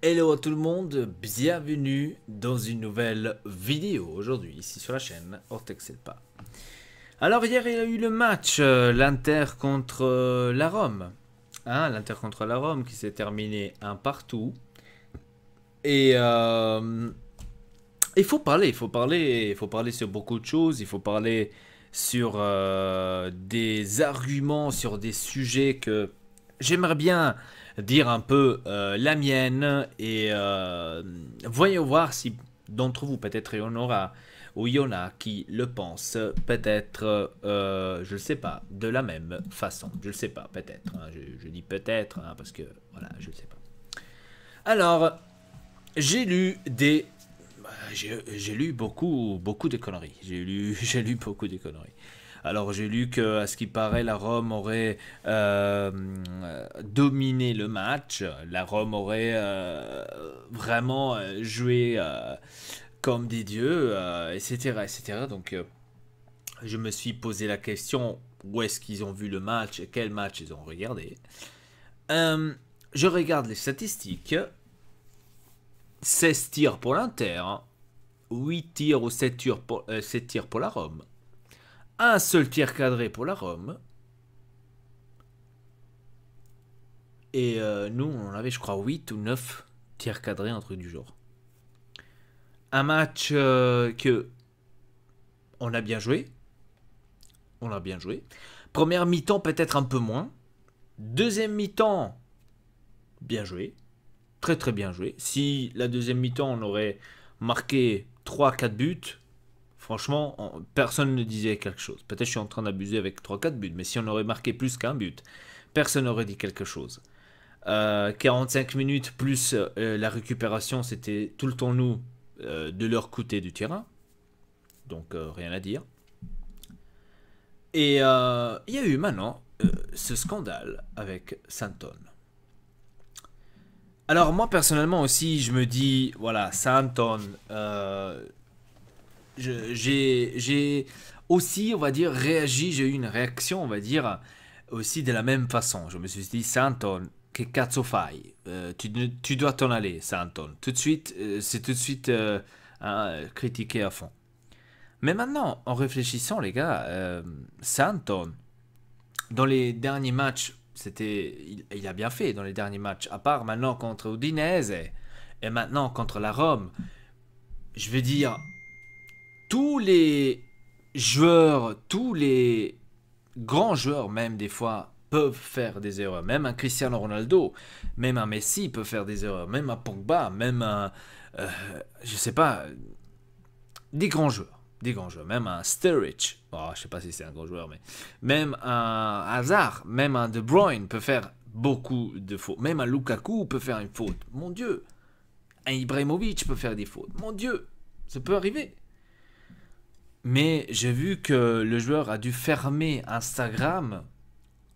Hello à tout le monde, bienvenue dans une nouvelle vidéo aujourd'hui ici sur la chaîne Ortexel pas. Alors hier il y a eu le match, l'Inter contre la Rome. L'Inter contre la Rome qui s'est terminé un partout. Et il faut parler sur beaucoup de choses, il faut parler sur des arguments, sur des sujets que j'aimerais bien dire un peu la mienne et voyons voir si d'entre vous peut-être il y en aura ou il y en a qui le pensent peut-être, je ne sais pas, de la même façon. Je ne sais pas, peut-être. Je dis peut-être parce que voilà, je ne sais pas. Alors, j'ai lu des j'ai lu beaucoup de conneries. J'ai lu beaucoup de conneries. Alors j'ai lu que, à ce qui paraît, la Rome aurait dominé le match. La Rome aurait vraiment joué comme des dieux, etc., etc. Donc je me suis posé la question où est-ce qu'ils ont vu le match et quel match ils ont regardé. Euh, je regarde les statistiques. 16 tirs pour l'Inter, 8 tirs ou 7 tirs pour la Rome. Un seul tir cadré pour la Rome. Et nous, on avait, je crois, 8 ou 9 tirs cadrés, un truc du genre. Un match que on a bien joué. On a bien joué. Première mi-temps, peut-être un peu moins. Deuxième mi-temps, bien joué. Très très bien joué. Si la deuxième mi-temps, on aurait marqué 3-4 buts, franchement, personne ne disait quelque chose. Peut-être que je suis en train d'abuser avec 3-4 buts, mais si on aurait marqué plus qu'un but, personne n'aurait dit quelque chose. 45 minutes plus la récupération, c'était tout le temps nous de leur côté du terrain. Donc rien à dire. Et il y a eu maintenant ce scandale avec Santon. Alors moi personnellement aussi, je me dis, voilà, Santon, j'ai aussi, on va dire, réagi, j'ai eu une réaction, on va dire, aussi de la même façon. Je me suis dit, Santon, que cazzo fai? Tu dois t'en aller, Santon. Tout de suite, c'est tout de suite critiqué à fond. Mais maintenant, en réfléchissant, les gars, Santon, dans les derniers matchs, il a bien fait dans les derniers matchs, à part maintenant contre Udinese et maintenant contre la Rome. Je veux dire, tous les joueurs, tous les grands joueurs, même des fois, peuvent faire des erreurs. Même un Cristiano Ronaldo, même un Messi peut faire des erreurs. Même un Pogba, même un. Je sais pas. Des grands joueurs. Des grands joueurs. Même un Sturridge. Oh, je sais pas si c'est un grand joueur, mais. Même un Hazard, même un De Bruyne peut faire beaucoup de fautes. Même un Lukaku peut faire une faute. Mon Dieu. Un Ibrahimovic peut faire des fautes. Mon Dieu. Ça peut arriver. Mais j'ai vu que le joueur a dû fermer Instagram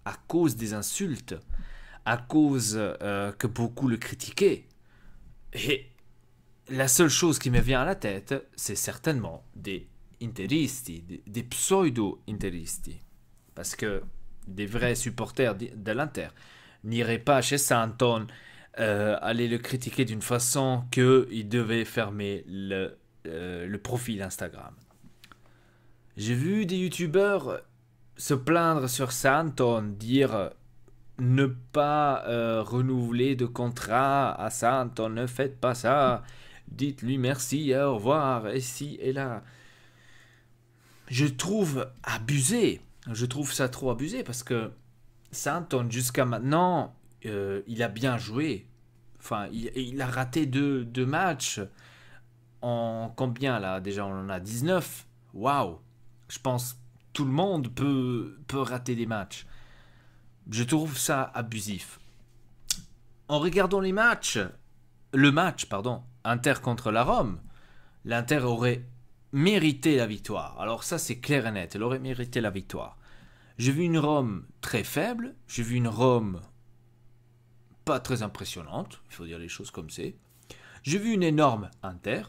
à cause des insultes, à cause que beaucoup le critiquaient. Et la seule chose qui me vient à la tête, c'est certainement des interisti, des pseudo-interisti. Parce que des vrais supporters de l'Inter n'iraient pas chez Santon aller le critiquer d'une façon qu'il devait fermer le profil Instagram. J'ai vu des youtubeurs se plaindre sur Santon, dire ne pas renouveler de contrat à Santon, ne faites pas ça, dites-lui merci, au revoir, ici et là. Je trouve abusé, je trouve ça trop abusé parce que Santon jusqu'à maintenant, il a bien joué. Enfin, il a raté deux matchs en combien là? Déjà, on en a 19. Waouh! Je pense tout le monde peut rater des matchs. Je trouve ça abusif. En regardant le match, pardon, Inter contre la Rome, l'Inter aurait mérité la victoire. Alors ça, c'est clair et net. Elle aurait mérité la victoire. J'ai vu une Rome très faible. J'ai vu une Rome pas très impressionnante. Il faut dire les choses comme c'est. J'ai vu une énorme Inter.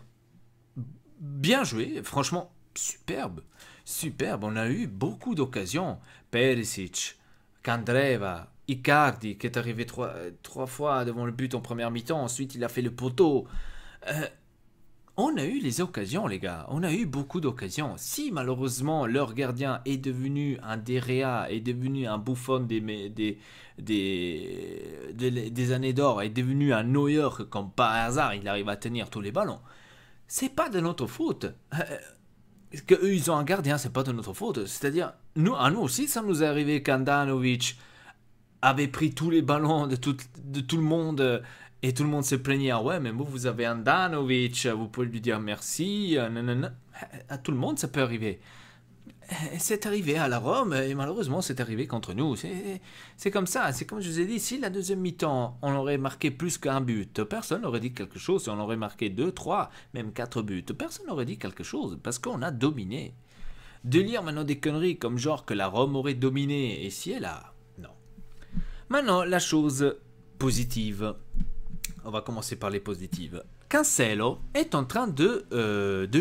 Bien joué. Franchement, superbe. Superbe. On a eu beaucoup d'occasions. Perisic, Candreva, Icardi qui est arrivé trois fois devant le but en première mi-temps, ensuite il a fait le poteau. On a eu les occasions, les gars. On a eu beaucoup d'occasions. Si malheureusement leur gardien est devenu un Derea, est devenu un Buffon des années d'or, est devenu un Neuer que comme par hasard il arrive à tenir tous les ballons, c'est pas de notre faute. Que eux ils ont un gardien, c'est pas de notre faute. C'est-à-dire, à nous aussi, ça nous est arrivé qu'Andanovic avait pris tous les ballons de tout le monde. Et tout le monde se plaignait, ah ouais, mais vous avez Andanovic, vous pouvez lui dire merci, nanana. À tout le monde, ça peut arriver. C'est arrivé à la Rome, et malheureusement, c'est arrivé contre nous. C'est comme ça, c'est comme je vous ai dit, si la deuxième mi-temps, on aurait marqué plus qu'un but, personne n'aurait dit quelque chose. Si on aurait marqué 2, 3, même 4 buts, personne n'aurait dit quelque chose, parce qu'on a dominé. De lire maintenant des conneries comme genre que la Rome aurait dominé, et si elle a... Non. Maintenant, la chose positive. On va commencer par les positives. Cancelo est en train de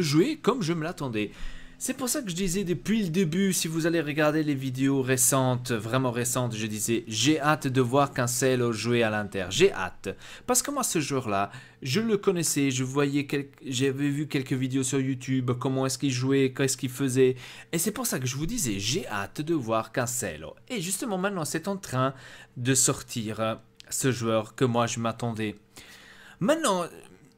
jouer comme je me l'attendais. C'est pour ça que je disais depuis le début, si vous allez regarder les vidéos récentes, vraiment récentes, je disais j'ai hâte de voir Cancelo jouer à l'Inter. J'ai hâte. Parce que moi, ce joueur-là, je le connaissais, j'avais vu quelques vidéos sur YouTube, comment est-ce qu'il jouait, qu'est-ce qu'il faisait. Et c'est pour ça que je vous disais j'ai hâte de voir Cancelo. Et justement maintenant, c'est en train de sortir ce joueur que moi je m'attendais. Maintenant,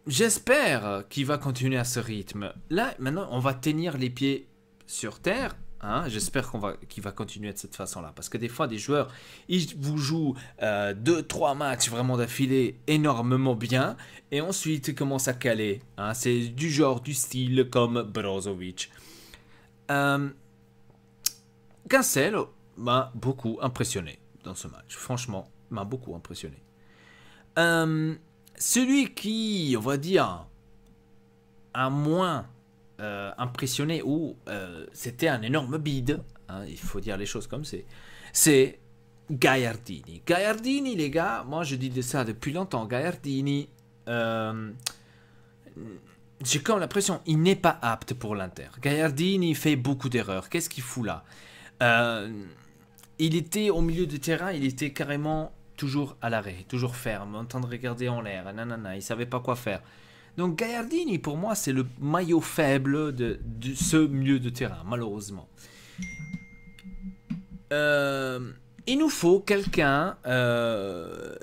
j'espère qu'il va continuer à ce rythme. Là, maintenant, on va tenir les pieds sur terre. Hein. J'espère qu'il va continuer de cette façon-là. Parce que des fois, des joueurs, ils vous jouent 2-3 matchs vraiment d'affilée énormément bien. Et ensuite, ils commencent à caler. Hein. C'est du genre, du style comme Brozovic. Cancelo m'a beaucoup impressionné dans ce match. Franchement, m'a beaucoup impressionné. Celui qui, on va dire, a moins impressionné, ou c'était un énorme bide, hein, il faut dire les choses comme c'est Gagliardini. Gagliardini, les gars, moi je dis de ça depuis longtemps. Gagliardini, j'ai comme l'impression il n'est pas apte pour l'Inter. Gagliardini fait beaucoup d'erreurs. Qu'est-ce qu'il fout là? Il était au milieu de terrain, il était carrément toujours à l'arrêt, toujours ferme, en train de regarder en l'air, nanana, il savait pas quoi faire. Donc Gagliardini, pour moi, c'est le maillot faible de ce milieu de terrain, malheureusement. Il nous faut quelqu'un d'un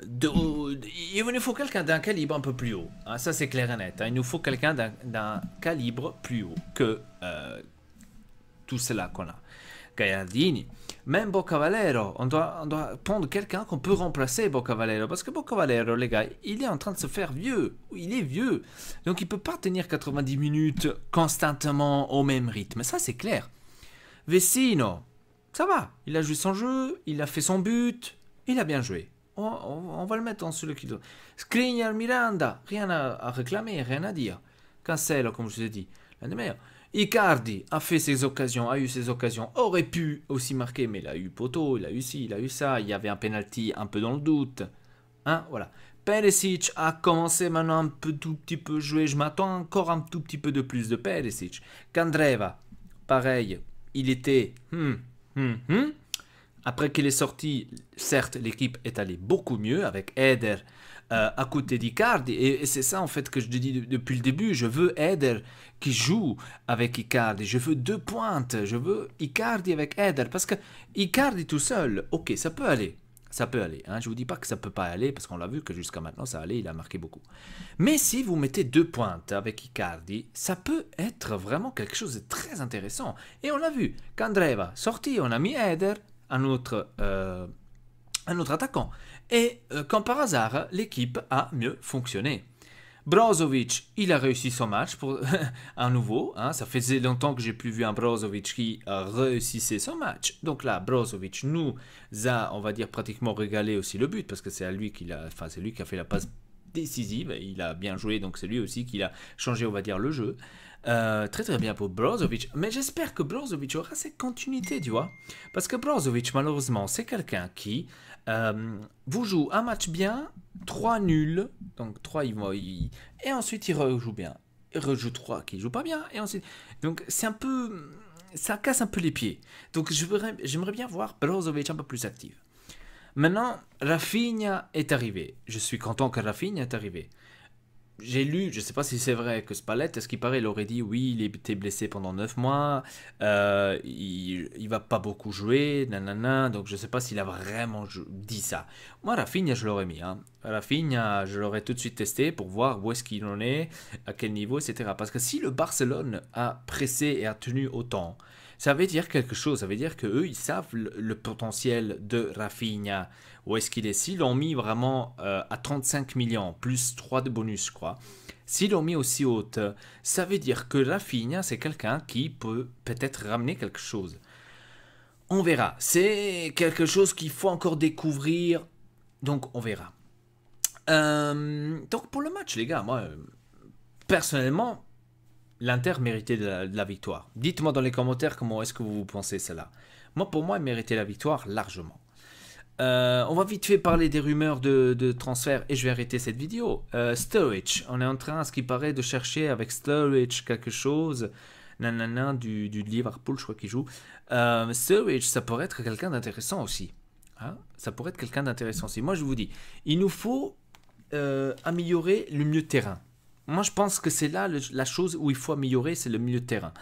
calibre un peu plus haut. Hein, ça, c'est clair et net. Hein. Il nous faut quelqu'un d'un calibre plus haut que tout cela qu'on a. Gagliardini, même Bocavalero, on doit prendre quelqu'un qu'on peut remplacer Bocavalero, parce que Bocavalero, les gars, il est en train de se faire vieux, il est vieux, donc il peut pas tenir 90 minutes constamment au même rythme, ça c'est clair. Vecino, ça va, il a joué son jeu, il a fait son but, il a bien joué, on va le mettre en celui qui doit. Skriniar, Miranda, rien à réclamer, rien à dire. Cancelo, comme je vous ai dit, l'un des meilleurs. Icardi a fait ses occasions, a eu ses occasions, aurait pu aussi marquer, mais il a eu poteau, il a eu ci, il a eu ça, il y avait un penalty un peu dans le doute. Hein, voilà. Perisic a commencé maintenant un tout petit peu jouer, je m'attends encore un tout petit peu de plus de Perisic. Candreva, pareil, il était... Après qu'il est sorti, certes, l'équipe est allée beaucoup mieux avec Eder à côté d'Icardi. Et c'est ça, en fait, que je dis depuis le début. Je veux Eder qui joue avec Icardi. Je veux 2 pointes. Je veux Icardi avec Eder. Parce que Icardi tout seul, ok, ça peut aller. Ça peut aller. Hein. Je ne vous dis pas que ça ne peut pas aller, parce qu'on l'a vu que jusqu'à maintenant, ça allait, il a marqué beaucoup. Mais si vous mettez 2 pointes avec Icardi, ça peut être vraiment quelque chose de très intéressant. Et on l'a vu. Candreva sorti, on a mis Eder, un autre attaquant. Et comme par hasard, l'équipe a mieux fonctionné. Brozovic, il a réussi son match à nouveau. Hein, ça faisait longtemps que j'ai plus vu un Brozovic qui réussissait son match. Donc là, Brozovic nous a, on va dire, pratiquement régalé aussi le but, parce que c'est lui qui a fait la passe décisive. Il a bien joué, donc c'est lui aussi qui a changé, on va dire, le jeu. Très très bien pour Brozovic, mais j'espère que Brozovic aura cette continuité, tu vois, parce que Brozovic, malheureusement, c'est quelqu'un qui vous joue un match bien, 3 nuls, donc 3 et ensuite il rejoue bien, il rejoue 3 qui joue pas bien, et ensuite, donc c'est un peu, ça casse un peu les pieds, donc j'aimerais bien voir Brozovic un peu plus actif. Maintenant, Rafinha est arrivé. Je suis content que Rafinha est arrivé. J'ai lu, je ne sais pas si c'est vrai, que Spalletti, est-ce qu'il paraît, il aurait dit oui, il était blessé pendant 9 mois, il va pas beaucoup jouer, nanana, donc je ne sais pas s'il a vraiment dit ça. Moi, Rafinha, je l'aurais mis. Hein. Rafinha, je l'aurais tout de suite testé pour voir où est-ce qu'il en est, à quel niveau, etc. Parce que si le Barcelone a pressé et a tenu autant, ça veut dire quelque chose, ça veut dire qu'eux, ils savent le potentiel de Rafinha, où est-ce qu'il est. S'ils l'ont mis vraiment à 35 millions, plus 3 de bonus, je crois, s'ils l'ont mis aussi haute, ça veut dire que Rafinha, c'est quelqu'un qui peut peut-être ramener quelque chose. On verra. C'est quelque chose qu'il faut encore découvrir, donc on verra. Donc pour le match, les gars, moi, personnellement, l'Inter méritait de la victoire. Dites-moi dans les commentaires comment est-ce que vous pensez cela. Moi, pour moi, il méritait la victoire largement. On va vite fait parler des rumeurs de transfert et je vais arrêter cette vidéo. Sturridge, on est en train, à ce qui paraît, de chercher avec Sturridge quelque chose. Nanana, du Liverpool, je crois qu'il joue. Sturridge, ça pourrait être quelqu'un d'intéressant aussi. Hein, ça pourrait être quelqu'un d'intéressant aussi. Moi, je vous dis, il nous faut améliorer le milieu de terrain. Moi, je pense que c'est là la chose où il faut améliorer, c'est le milieu de terrain.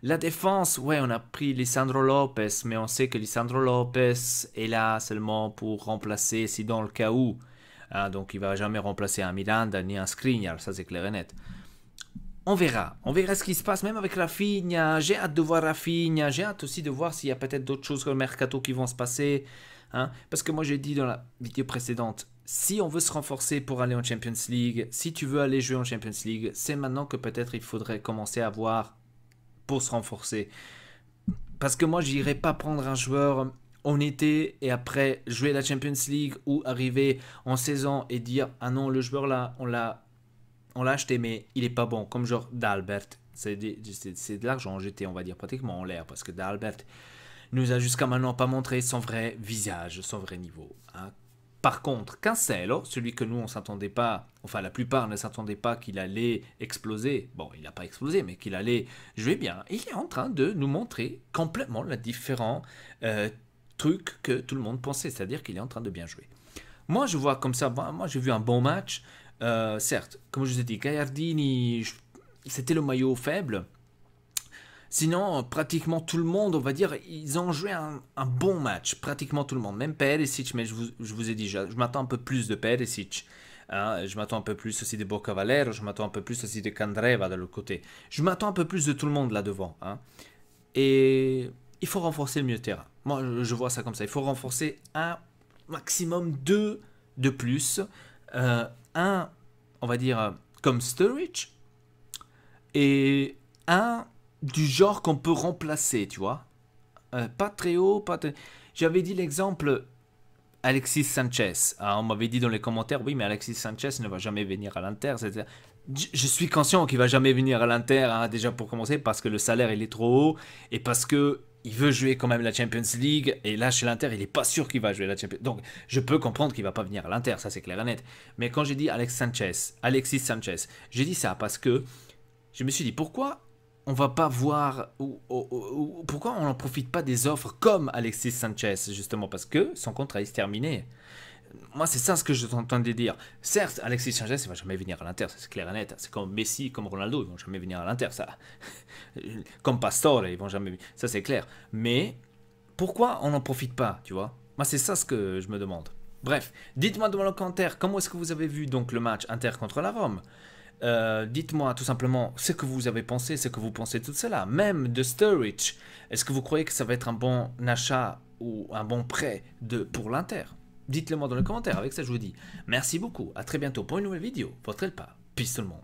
La défense, ouais, on a pris Lisandro Lopez, mais on sait que Lisandro Lopez est là seulement pour remplacer, si dans le cas où. Hein, donc, il ne va jamais remplacer un Miranda ni un Skriniar, ça c'est clair et net. On verra ce qui se passe, même avec Rafinha. J'ai hâte de voir Rafinha, j'ai hâte aussi de voir s'il y a peut-être d'autres choses sur le mercato qui vont se passer. Hein, parce que moi, j'ai dit dans la vidéo précédente, si on veut se renforcer pour aller en Champions League, si tu veux aller jouer en Champions League, c'est maintenant que peut-être il faudrait commencer à voir pour se renforcer. Parce que moi, je n'irais pas prendre un joueur en été et après jouer la Champions League ou arriver en saison et dire « Ah non, le joueur là, on l'a acheté, mais il n'est pas bon. » Comme genre d'Albert. C'est de l'argent jeté, on va dire, pratiquement en l'air. Parce que d'Albert nous a jusqu'à maintenant pas montré son vrai visage, son vrai niveau. Hein. Par contre, Cancelo, celui que nous on s'attendait pas, enfin la plupart ne s'attendaient pas qu'il allait exploser, bon il n'a pas explosé mais qu'il allait jouer bien, il est en train de nous montrer complètement les différents trucs que tout le monde pensait, c'est-à-dire qu'il est en train de bien jouer. Moi je vois comme ça, moi j'ai vu un bon match, certes, comme je vous ai dit, Gagliardini, c'était le maillot faible. Sinon, pratiquement tout le monde, on va dire, ils ont joué un bon match. Pratiquement tout le monde. Même Perisic, mais je vous ai dit, je m'attends un peu plus de Perisic. Hein, je m'attends un peu plus aussi de Bocavalero. Je m'attends un peu plus aussi de Candreva de l'autre côté. Je m'attends un peu plus de tout le monde là devant. Hein. Et il faut renforcer le milieu de terrain. Moi, je vois ça comme ça. Il faut renforcer un maximum deux de plus. Un, on va dire, comme Sturridge. Et un du genre qu'on peut remplacer, tu vois. Pas très haut, pas très... J'avais dit l'exemple Alexis Sanchez. On m'avait dit dans les commentaires, oui, mais Alexis Sanchez ne va jamais venir à l'Inter. Je suis conscient qu'il va jamais venir à l'Inter, hein, déjà pour commencer, parce que le salaire il est trop haut et parce que il veut jouer quand même la Champions League. Et là, chez l'Inter, il n'est pas sûr qu'il va jouer la Champions League. Donc, je peux comprendre qu'il ne va pas venir à l'Inter, ça c'est clair et net. Mais quand j'ai dit Alexis Sanchez, j'ai dit ça parce que je me suis dit, pourquoi on va pas voir pourquoi on n'en profite pas des offres comme Alexis Sanchez, justement parce que son contrat est terminé. Moi, c'est ça ce que je t'entendais dire. Certes, Alexis Sanchez, il va jamais venir à l'Inter, c'est clair et net. C'est comme Messi, comme Ronaldo, ils vont jamais venir à l'Inter, ça. Comme Pastore, ils vont jamais venir. Ça, c'est clair. Mais pourquoi on n'en profite pas, tu vois? Moi, c'est ça ce que je me demande. Bref, dites-moi dans les commentaires comment est-ce que vous avez vu donc le match Inter contre la Rome. Dites-moi tout simplement ce que vous avez pensé, ce que vous pensez de tout cela, même de Sturridge. Est-ce que vous croyez que ça va être un bon achat ou un bon prêt pour l'Inter? Dites-le moi dans les commentaires, avec ça je vous dis merci beaucoup, à très bientôt pour une nouvelle vidéo, votre Elpa, peace tout le monde.